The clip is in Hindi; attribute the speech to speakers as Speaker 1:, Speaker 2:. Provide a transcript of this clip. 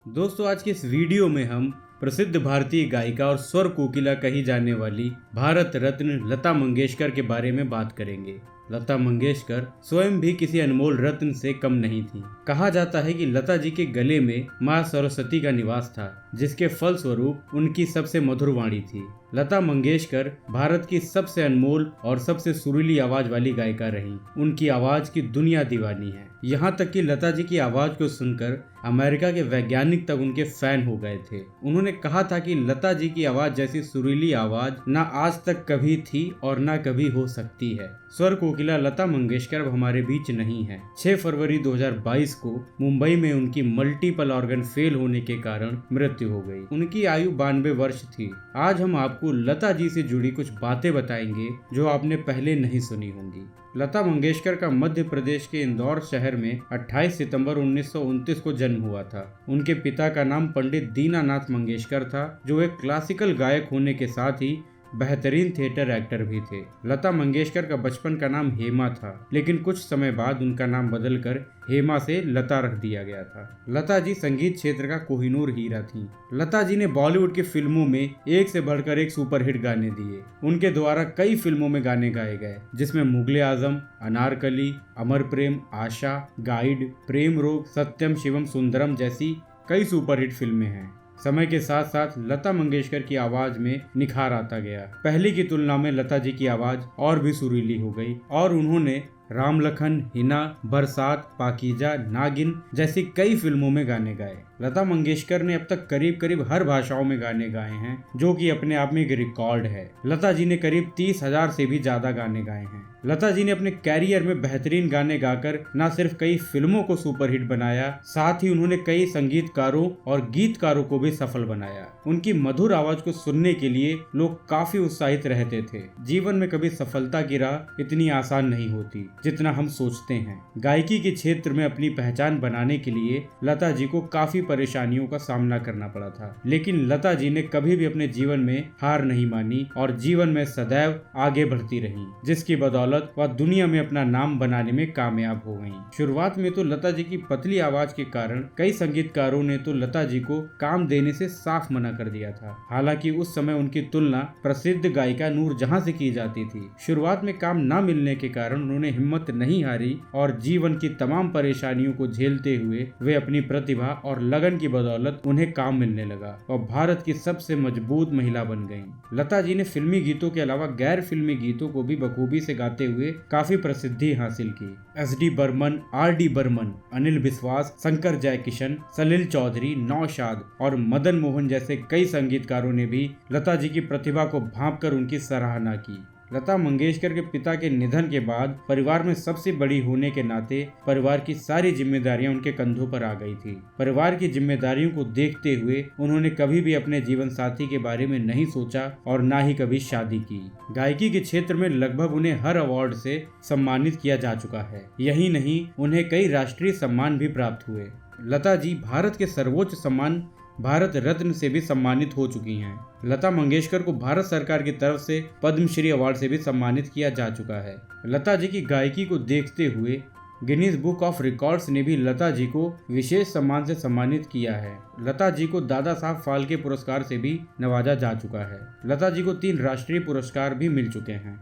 Speaker 1: दोस्तों, आज के इस वीडियो में हम प्रसिद्ध भारतीय गायिका और स्वर कोकिला कही जाने वाली भारत रत्न लता मंगेशकर के बारे में बात करेंगे। लता मंगेशकर स्वयं भी किसी अनमोल रत्न से कम नहीं थी। कहा जाता है कि लता जी के गले में मां सरस्वती का निवास था, जिसके फलस्वरूप उनकी सबसे मधुर वाणी थी। लता मंगेशकर भारत की सबसे अनमोल और सबसे सुरीली आवाज वाली गायिका रही। उनकी आवाज की दुनिया दीवानी है। यहाँ तक कि लता जी की आवाज को सुनकर अमेरिका के वैज्ञानिक तक उनके फैन हो गए थे। उन्होंने कहा था कि लता जी की आवाज जैसी सुरीली आवाज ना आज तक कभी थी और ना कभी हो सकती है। स्वर कोकिला लता मंगेशकर अब हमारे बीच नहीं है। 6 फरवरी 2022 को मुंबई में उनकी मल्टीपल ऑर्गन फेल होने के कारण मृत्यु हो गई। उनकी आयु 92 वर्ष थी। आज हम आपको लता जी से जुड़ी कुछ बातें बताएंगे जो आपने पहले नहीं सुनी होंगी। लता मंगेशकर का मध्य प्रदेश के इंदौर शहर में 28 सितंबर 1929 को जन्म हुआ था। उनके पिता का नाम पंडित दीनानाथ मंगेशकर था, जो एक क्लासिकल गायक होने के साथ ही बेहतरीन थिएटर एक्टर भी थे। लता मंगेशकर का बचपन का नाम हेमा था, लेकिन कुछ समय बाद उनका नाम बदलकर हेमा से लता रख दिया गया था। लता जी संगीत क्षेत्र का कोहिनूर हीरा थी। लता जी ने बॉलीवुड की फिल्मों में एक से बढ़कर एक सुपरहिट गाने दिए। उनके द्वारा कई फिल्मों में गाने गाए गए, जिसमें मुगले आजम, अनारकली, अमर प्रेम, आशा, गाइड, प्रेम रोग, सत्यम शिवम सुंदरम जैसी कई सुपरहिट फिल्में हैं। समय के साथ साथ लता मंगेशकर की आवाज में निखार आता गया। पहले की तुलना में लता जी की आवाज और भी सुरीली हो गई और उन्होंने राम लखन, हिना, बरसात, पाकीजा, नागिन जैसी कई फिल्मों में गाने गाए। लता मंगेशकर ने अब तक करीब करीब हर भाषाओं में गाने गाए हैं, जो कि अपने आप में एक रिकॉर्ड है। लता जी ने करीब 30,000 से भी ज्यादा गाने गाए हैं। लता जी ने अपने कैरियर में बेहतरीन गाने गाकर न सिर्फ कई फिल्मों को सुपरहिट बनाया, साथ ही उन्होंने कई संगीतकारों और गीतकारों को भी सफल बनाया। उनकी मधुर आवाज को सुनने के लिए लोग काफी उत्साहित रहते थे। जीवन में कभी सफलता की राह इतनी आसान नहीं होती जितना हम सोचते हैं। गायकी के क्षेत्र में अपनी पहचान बनाने के लिए लता जी को काफी परेशानियों का सामना करना पड़ा था, लेकिन लता जी ने कभी भी अपने जीवन में हार नहीं मानी और जीवन में सदैव आगे बढ़ती रही, जिसकी बदौलत वह दुनिया में अपना नाम बनाने में कामयाब हो गईं। शुरुआत में तो लता जी की पतली आवाज के कारण कई संगीतकारों ने तो लता जी को काम देने से साफ मना कर दिया था। हालांकि उस समय उनकी तुलना प्रसिद्ध गायिका नूरजहां से की जाती थी। शुरुआत में काम न मिलने के कारण उन्होंने हिम्मत नहीं हारी और जीवन की तमाम परेशानियों को झेलते हुए वे अपनी प्रतिभा और लगन की बदौलत उन्हें काम मिलने लगा और भारत की सबसे मजबूत महिला बन गईं। लता जी ने फिल्मी गीतों के अलावा गैर फिल्मी गीतों को भी बखूबी से गाते हुए काफी प्रसिद्धि हासिल की। SD बर्मन, RD बर्मन, अनिल बिस्वास, शंकर जयकिशन, सलील चौधरी, नौशाद और मदन मोहन जैसे कई संगीतकारों ने भी लता जी की प्रतिभा को भांपकर उनकी सराहना की। लता मंगेशकर के पिता के निधन के बाद परिवार में सबसे बड़ी होने के नाते परिवार की सारी जिम्मेदारियां उनके कंधों पर आ गई थी। परिवार की जिम्मेदारियों को देखते हुए उन्होंने कभी भी अपने जीवन साथी के बारे में नहीं सोचा और ना ही कभी शादी की। गायकी के क्षेत्र में लगभग उन्हें हर अवार्ड से सम्मानित किया जा चुका है। यही नहीं, उन्हें कई राष्ट्रीय सम्मान भी प्राप्त हुए। लता जी भारत के सर्वोच्च सम्मान भारत रत्न से भी सम्मानित हो चुकी हैं। लता मंगेशकर को भारत सरकार की तरफ से पद्मश्री अवार्ड से भी सम्मानित किया जा चुका है। लता जी की गायकी को देखते हुए गिनीज बुक ऑफ रिकॉर्ड्स ने भी लता जी को विशेष सम्मान से सम्मानित किया है। लता जी को दादा साहब फाल्के पुरस्कार से भी नवाजा जा चुका है। लता जी को 3 राष्ट्रीय पुरस्कार भी मिल चुके हैं।